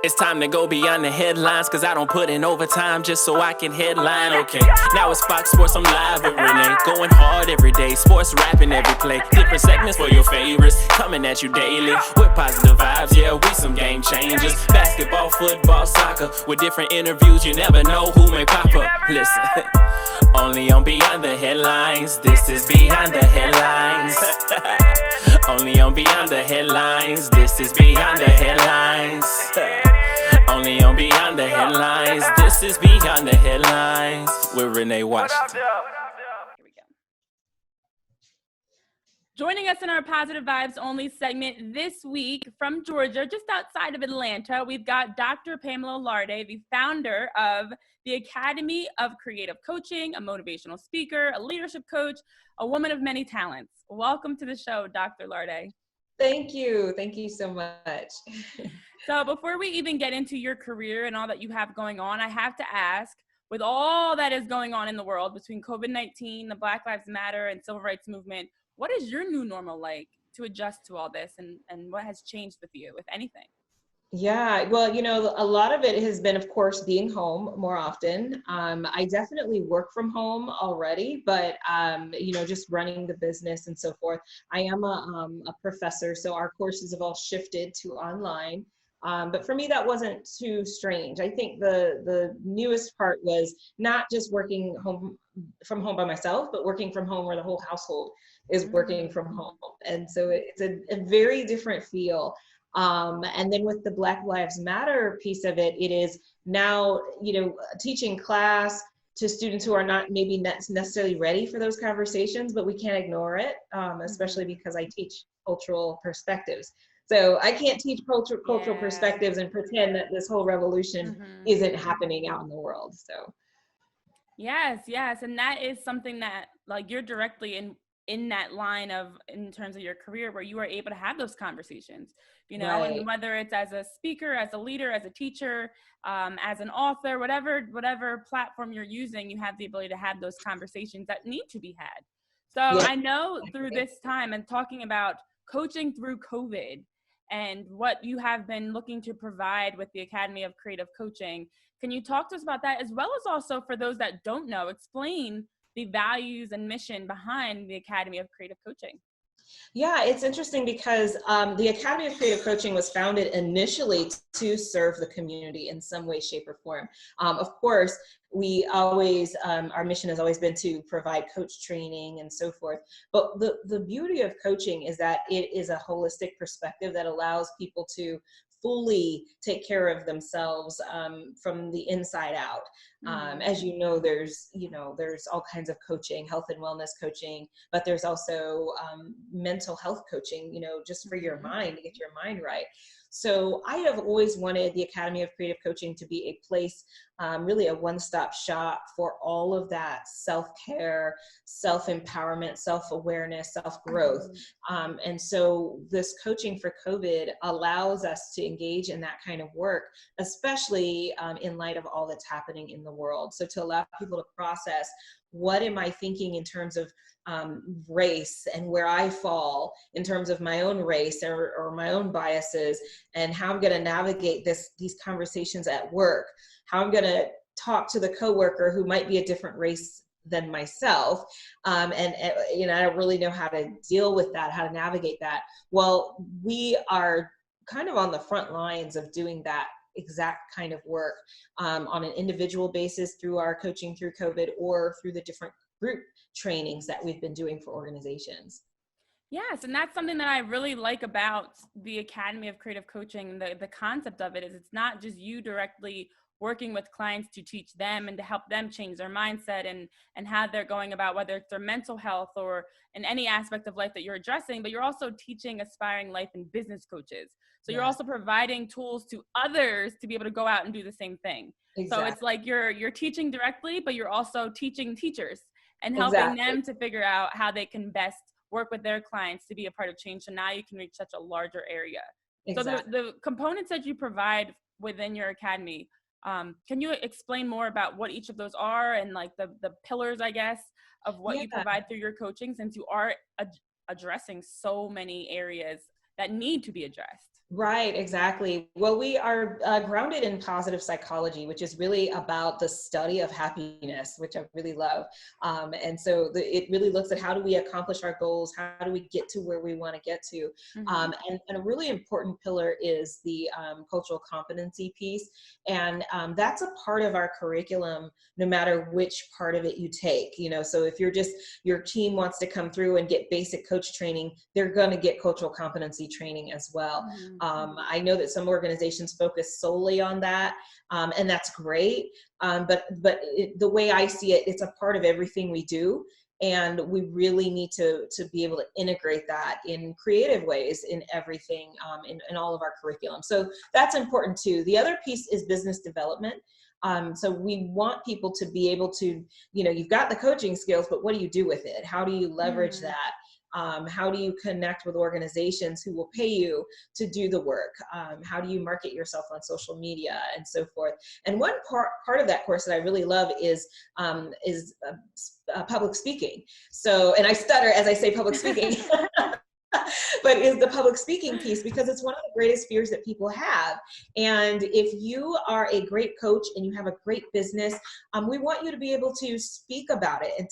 It's time to go beyond the headlines, cause I don't put in overtime just so I can headline. Okay, now it's Fox Sports, I'm live with Renee. Going hard every day, sports rapping every play. Different segments for your favorites, coming at you daily with positive vibes, yeah, we some game changers. Basketball, football, soccer, with different interviews, you never know who may pop up. Listen, only on Beyond the Headlines, this is Beyond the Headlines. Only on Beyond the Headlines, this is Beyond the Headlines. Only on Beyond the Headlines, this is Beyond the Headlines with Renee Washington. Here we go. Joining us in our Positive Vibes Only segment this week from Georgia, just outside of Atlanta, we've got Dr. Pamela Larde, the founder of the Academy of Creative Coaching, a motivational speaker, a leadership coach, a woman of many talents. Welcome to the show, Dr. Larde. Thank you. Thank you so much. So before we even get into your career and all that you have going on, I have to ask, with all that is going on in the world between COVID-19, the Black Lives Matter and civil rights movement, what is your new normal like to adjust to all this, and what has changed with you, if anything? Yeah, well, a lot of it has been, of course, being home more often. I definitely work from home already, but, just running the business and so forth. I am a professor, so our courses have all shifted to online. But for me, that wasn't too strange. I think the newest part was not just working from home by myself, but working from home where the whole household is working from home. And so it's a very different feel. And then with the Black Lives Matter piece of it, it is now, teaching class to students who are not maybe necessarily ready for those conversations, but we can't ignore it, especially because I teach cultural perspectives. So I can't teach cultural perspectives and pretend that this whole revolution isn't happening out in the world. So. Yes. And that is something that, like, you're directly in that line in terms of your career where you are able to have those conversations, Right. And whether it's as a speaker, as a leader, as a teacher, as an author, whatever platform you're using, you have the ability to have those conversations that need to be had. So I know through this time and talking about coaching through COVID and what you have been looking to provide with the Academy of Creative Coaching, can you talk to us about that, as well as also, for those that don't know, explain the values and mission behind the Academy of Creative Coaching? Yeah, it's interesting because the Academy of Creative Coaching was founded initially to serve the community in some way, shape, or form. Of course, we always, our mission has always been to provide coach training and so forth. But the beauty of coaching is that it is a holistic perspective that allows people to fully take care of themselves from the inside out. As you know, there's all kinds of coaching, health and wellness coaching, but there's also mental health coaching, just for your mind, to get your mind right. So I have always wanted the Academy of Creative Coaching to be a place, really a one-stop shop for all of that self-care, self-empowerment, self-awareness, self-growth. And so this coaching for COVID allows us to engage in that kind of work, especially in light of all that's happening in the world. So to allow people to process, what am I thinking in terms of race and where I fall in terms of my own race or my own biases, and how I'm going to navigate these conversations at work, how I'm going to talk to the coworker who might be a different race than myself. And I don't really know how to deal with that, how to navigate that. Well, we are kind of on the front lines of doing that exact kind of work on an individual basis through our coaching through COVID, or through the different group trainings that we've been doing for organizations. Yes, and that's something that I really like about the Academy of Creative Coaching. The concept of it is it's not just you directly working with clients to teach them and to help them change their mindset and how they're going about, whether it's their mental health or in any aspect of life that you're addressing, but you're also teaching aspiring life and business coaches. So you're also providing tools to others to be able to go out and do the same thing. Exactly. So it's like you're teaching directly, but you're also teaching teachers and helping them to figure out how they can best work with their clients to be a part of change. So now you can reach such a larger area. Exactly. So the components that you provide within your academy, can you explain more about what each of those are, and like the pillars, I guess, of what you provide through your coaching, since you are addressing so many areas that need to be addressed? Right, exactly. Well, we are grounded in positive psychology, which is really about the study of happiness, which I really love. And so it really looks at how do we accomplish our goals? How do we get to where we want to get to? Mm-hmm. And a really important pillar is the cultural competency piece. And that's a part of our curriculum, no matter which part of it you take. So if your team wants to come through and get basic coach training, they're going to get cultural competency training as well. Mm-hmm. I know that some organizations focus solely on that, and that's great. But the way I see it, it's a part of everything we do. And we really need to be able to integrate that in creative ways in everything, in all of our curriculum. So that's important too. The other piece is business development. So we want people to be able to, you've got the coaching skills, but what do you do with it? How do you leverage that? How do you connect with organizations who will pay you to do the work? How do you market yourself on social media and so forth? And one part of that course that I really love is public speaking. So, and I stutter as I say public speaking. But is the public speaking piece, because it's one of the greatest fears that people have. And if you are a great coach and you have a great business, we want you to be able to speak about it and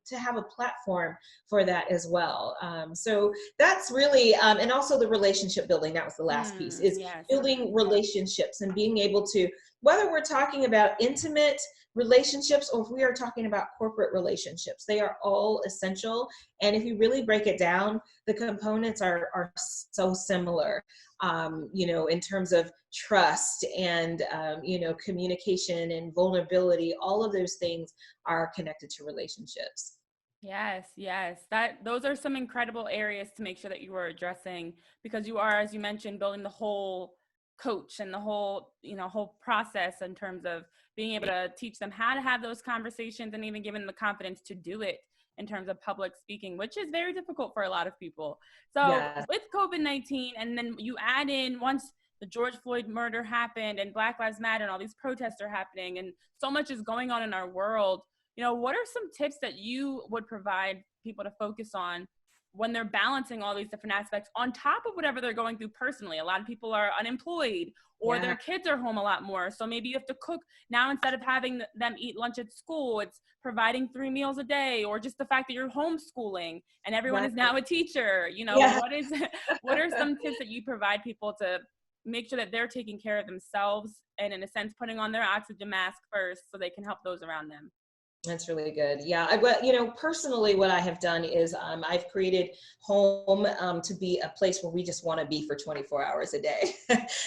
to have a platform for that as well. So that's really, and also the relationship building, that was the last piece, is Yes. building relationships and being able to, whether we're talking about intimate relationships or if we are talking about corporate relationships, they are all essential. And if you really break it down, the components are so similar, in terms of trust and, communication and vulnerability. All of those things are connected to relationships. Yes, those are some incredible areas to make sure that you are addressing, because you are, as you mentioned, building the whole coach and the whole process in terms of being able to teach them how to have those conversations and even give them the confidence to do it in terms of public speaking, which is very difficult for a lot of people. So Yes. with COVID-19, and then you add in, once the George Floyd murder happened and Black Lives Matter and all these protests are happening and so much is going on in our world, what are some tips that you would provide people to focus on when they're balancing all these different aspects on top of whatever they're going through personally? A lot of people are unemployed, or their kids are home a lot more. So maybe you have to cook now, instead of having them eat lunch at school, it's providing 3 meals a day, or just the fact that you're homeschooling and everyone is now a teacher. Yeah. What are some tips that you provide people to make sure that they're taking care of themselves and, in a sense, putting on their oxygen mask first so they can help those around them? That's really good. Yeah. Personally, what I have done is I've created home to be a place where we just want to be for 24 hours a day.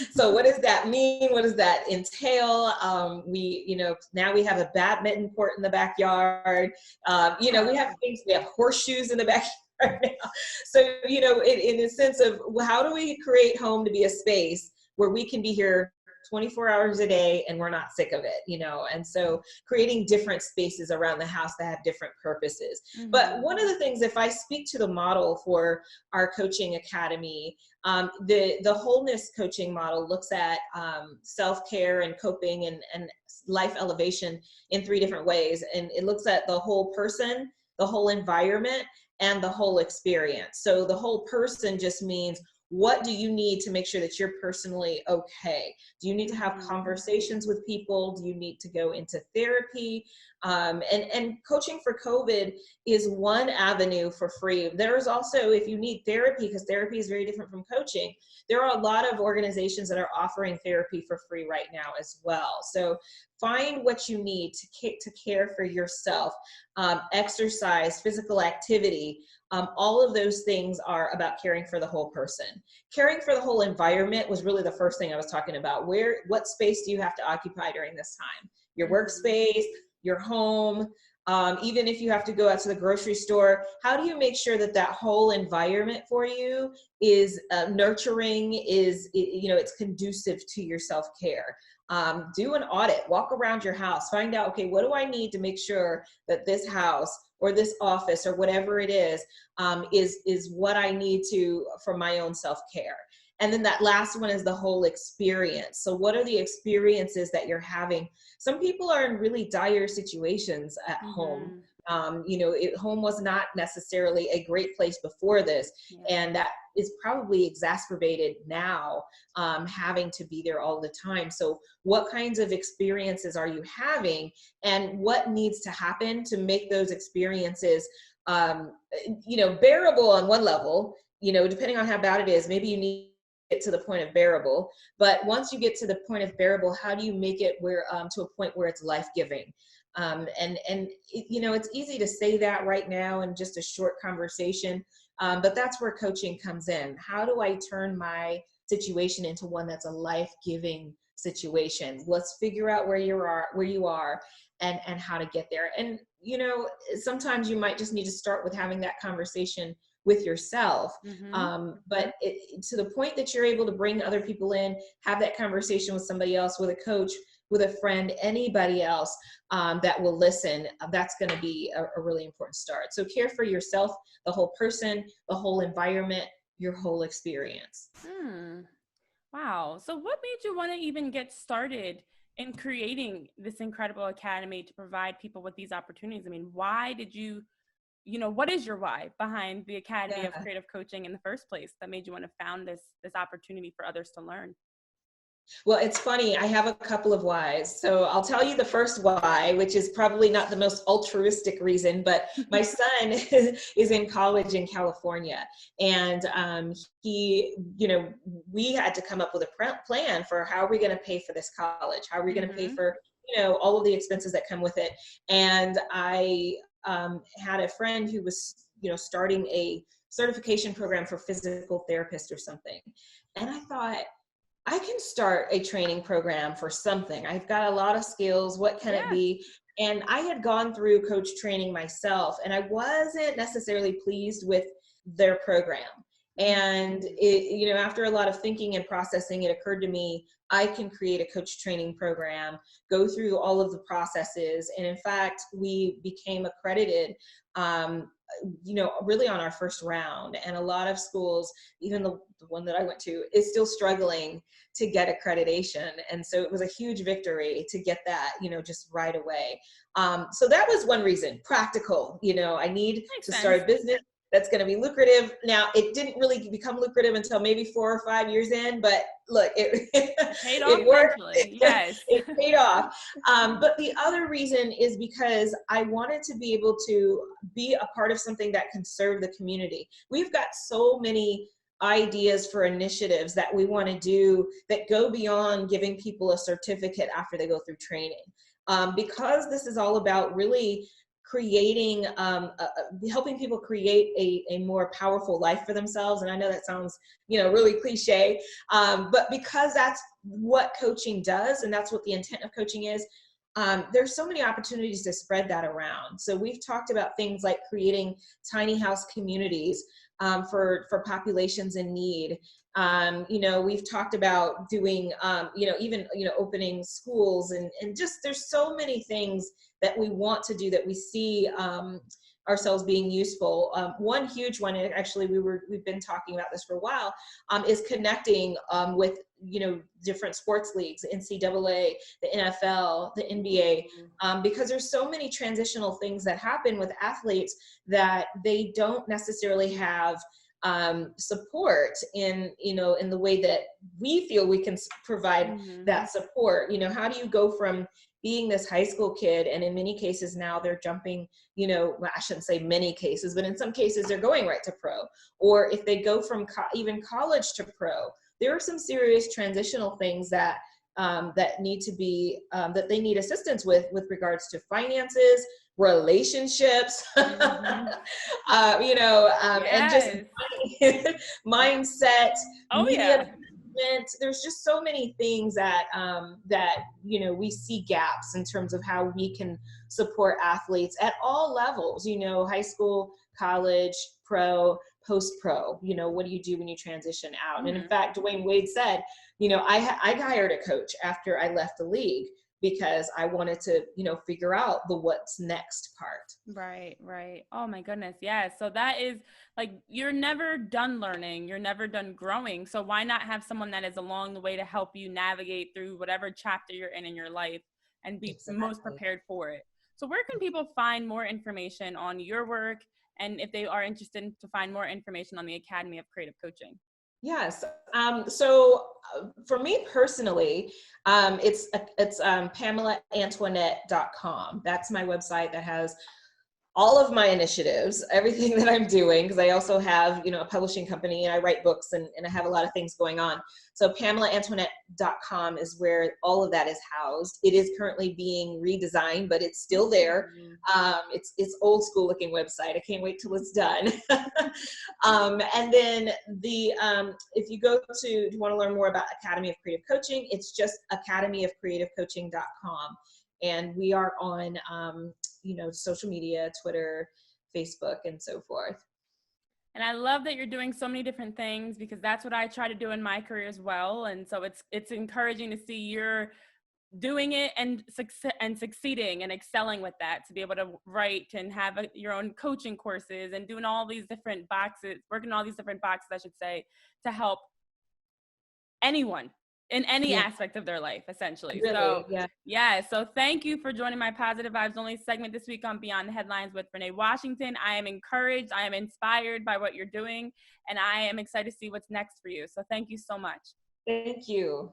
So what does that mean? What does that entail? Now we have a badminton court in the backyard. We have things, we have horseshoes in the backyard now. So, in a sense of how do we create home to be a space where we can be here 24 hours a day and we're not sick of it, and so creating different spaces around the house that have different purposes. Mm-hmm. But one of the things, if I speak to the model for our coaching academy, the wholeness coaching model looks at self-care and coping and life elevation in 3 different ways. And it looks at the whole person, the whole environment, and the whole experience. So the whole person just means, what do you need to make sure that you're personally okay? Do you need to have conversations with people? Do you need to go into therapy? And coaching for COVID is one avenue for free. There is also, if you need therapy, because therapy is very different from coaching, there are a lot of organizations that are offering therapy for free right now as well. So find what you need to care for yourself. Exercise, physical activity, all of those things are about caring for the whole person. Caring for the whole environment was really the first thing I was talking about. What space do you have to occupy during this time? Your workspace, your home, even if you have to go out to the grocery store, how do you make sure that whole environment for you is nurturing, it's conducive to your self-care? Do an audit, walk around your house, find out, okay, what do I need to make sure that this house or this office or whatever it is what I need for my own self-care. And then that last one is the whole experience. So what are the experiences that you're having? Some people are in really dire situations at home. Home was not necessarily a great place before this. Yeah. And that is probably exacerbated now, having to be there all the time. So what kinds of experiences are you having, and what needs to happen to make those experiences, bearable on one level, depending on how bad it is, maybe you need to get to the point of bearable. But once you get to the point of bearable, how do you make it where, to a point where it's life-giving? It's easy to say that right now in just a short conversation, but that's where coaching comes in. How do I turn my situation into one that's a life-giving situation? Let's figure out where you are, and how to get there. And sometimes you might just need to start with having that conversation with yourself. But to the point that you're able to bring other people in, have that conversation with somebody else, with a coach, with a friend, anybody else that will listen, that's going to be a really important start. So care for yourself, the whole person, the whole environment, your whole experience. Wow. So what made you want to even get started in creating this incredible academy to provide people with these opportunities? I mean, why did you, what is your why behind the Academy of Creative Coaching in the first place that made you want to found this opportunity for others to learn? Well, it's funny. I have a couple of whys. So I'll tell you the first why, which is probably not the most altruistic reason, but my son is in college in California. And we had to come up with a plan for how are we going to pay for this college? How are we going to pay for, all of the expenses that come with it? And I had a friend who was, starting a certification program for physical therapists or something. And I thought, I can start a training program for something. I've got a lot of skills. What can it be? And I had gone through coach training myself, and I wasn't necessarily pleased with their program. And after a lot of thinking and processing, it occurred to me, I can create a coach training program, go through all of the processes. And in fact, we became accredited, really on our first round. And a lot of schools, even the one that I went to, is still struggling to get accreditation. And so it was a huge victory to get that, just right away. So that was one reason, practical. I need to start a business that's going to be lucrative. Now, it didn't really become lucrative until maybe 4 or 5 years in, but look, it paid off. It worked. Yes. It paid off. But the other reason is because I wanted to be able to be a part of something that can serve the community. We've got so many ideas for initiatives that we want to do that go beyond giving people a certificate after they go through training. Because this is all about really creating, helping people create a more powerful life for themselves. And I know that sounds, really cliche, but because that's what coaching does, and that's what the intent of coaching is, there's so many opportunities to spread that around. So we've talked about things like creating tiny house communities for populations in need. We've talked about doing, even, opening schools, and just, there's so many things that we want to do that we see ourselves being useful. One huge one, and actually we've been talking about this for a while, is connecting with, different sports leagues, NCAA, the NFL, the NBA, because there's so many transitional things that happen with athletes that they don't necessarily have support in the way that we feel we can provide that support. How do you go from being this high school kid, and in many cases now they're jumping, I shouldn't say many cases, but in some cases they're going right to pro, or if they go from even college to pro, there are some serious transitional things that need to be, that they need assistance with regards to finances, relationships, and just mindset, media. There's just so many things that we see gaps in terms of how we can support athletes at all levels, high school, college, pro, post-pro. What do you do when you transition out? And in fact, Dwayne Wade said, I hired a coach after I left the league because I wanted to, figure out the what's next part. Right. Oh my goodness. Yeah. So that is like, you're never done learning. You're never done growing. So why not have someone that is along the way to help you navigate through whatever chapter you're in your life and be most prepared for it? So where can people find more information on your work and if they are interested to find more information on the Academy of Creative Coaching. Yes. So for me personally, it's PamelaAntoinette.com. That's my website that has all of my initiatives, everything that I'm doing, because I also have, a publishing company and I write books and I have a lot of things going on. So PamelaAntoinette.com is where all of that is housed. It is currently being redesigned, but it's still there. It's old school looking website. I can't wait till it's done. And then if you go to, if you want to learn more about Academy of Creative Coaching, it's just academyofcreativecoaching.com. And we are on, social media, Twitter, Facebook, and so forth. And I love that you're doing so many different things, because that's what I try to do in my career as well. And so it's encouraging to see you're doing it and succeeding and excelling with that, to be able to write and have your own coaching courses and doing all these different boxes, working all these different boxes, I should say, to help anyone in any aspect of their life, essentially. Really, so so thank you for joining my Positive Vibes Only segment this week on Beyond the Headlines with Renee Washington. I am encouraged, I am inspired by what you're doing, and I am excited to see what's next for you. So thank you so much. Thank you.